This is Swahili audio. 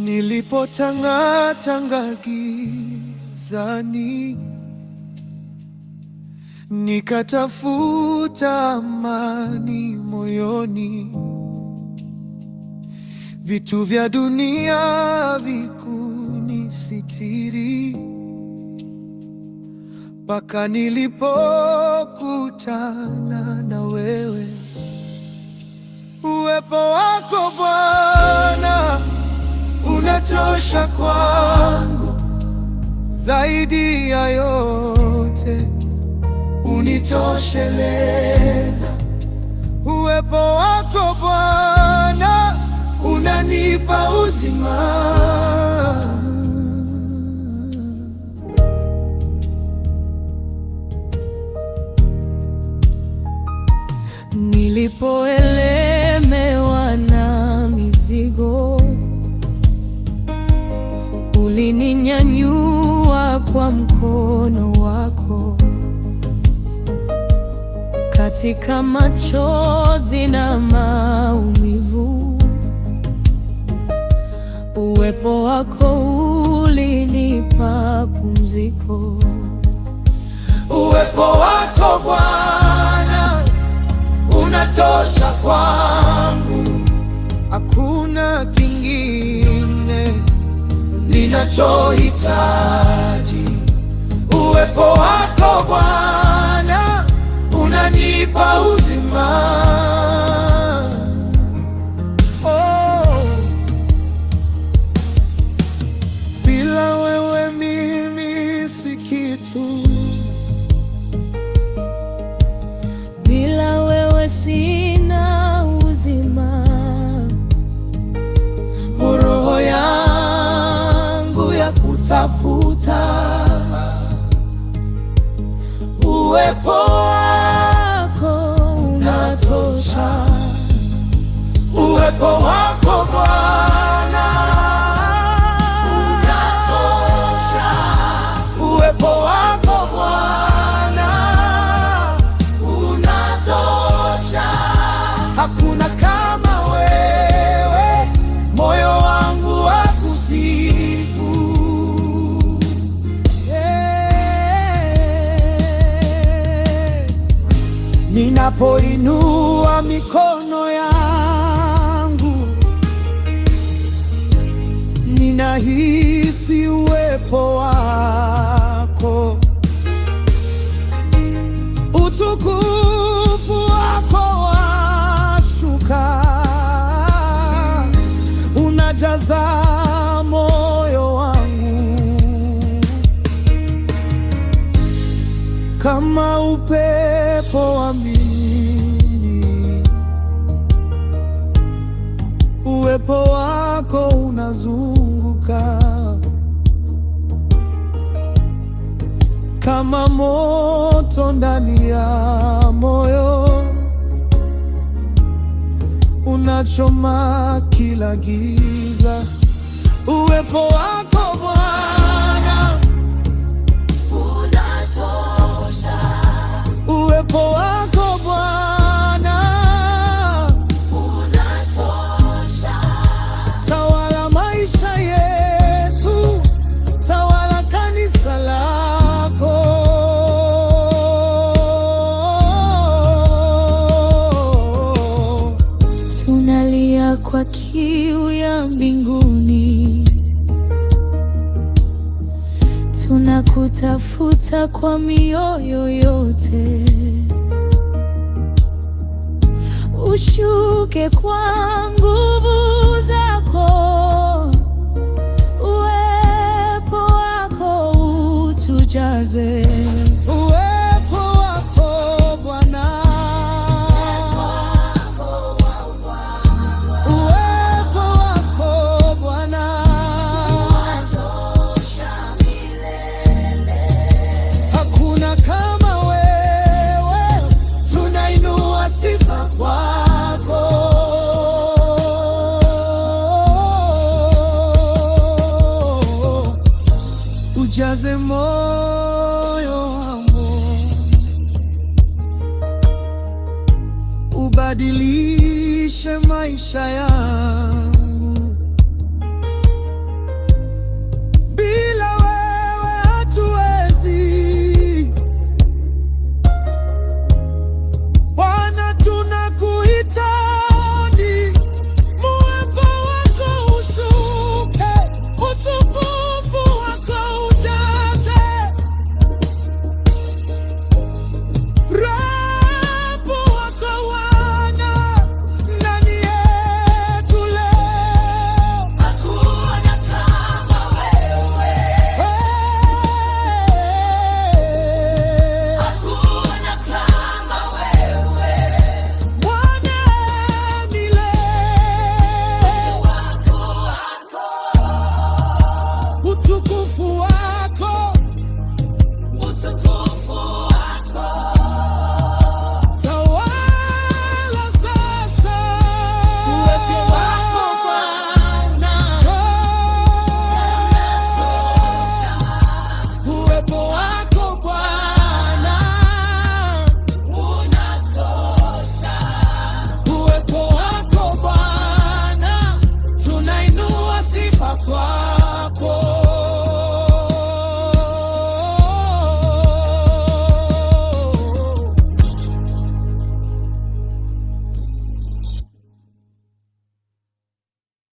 Nilipotanga gizani, nikatafuta amani moyoni, vitu vya dunia vikunisitiri, mpaka nilipokutana na wewe. Uwepo wako Bwana unatosha kwangu, zaidi ya yote unitosheleza. Uwepo wako Bwana unanipa uzima. Nilipoelemewa na mizigo, ulininyanyua kwa mkono wako. Katika machozi na maumivu, uwepo wako ulinipa pumziko. Uwepo wako Bwana unatosha kwangu, hakuna kingine ninachohitaji. Uwepo wako Bwana unanipa uzima. Oh, bila wewe mimi si kitu, bila wewe sina uzima. Roho yangu ya kutafuta uwepo wako unatosha. Uwepo wako Bwana unatosha. Uwepo wako Bwana unatosha. Hakuna kama wewe, moyo wangu wakusifu. Ninapoinua mikono yangu, ninahisi uwepo wako. Utukufu wako washuka, unajaza moyo wangu kama upepo wa mimi. Uwepo wako unazunguka kama moto ndani ya moyo, unachoma kila giza. Uwepo wako Bwana unatosha. Uwepo wako Bwana unatosha. Tawala maisha yetu, tawala kanisa lako. Tunalia kwa kiu ya mbinguni, tunakutafuta kwa mioyo yote. Ushuke kwa nguvu zako, uwepo wako utujaze. Uwepo wako Bwana, uwepo wako Bwana hakuna kama wewe, tunainua sifa kwako. Ujaze moyo wangu, ubadilishe maisha yangu.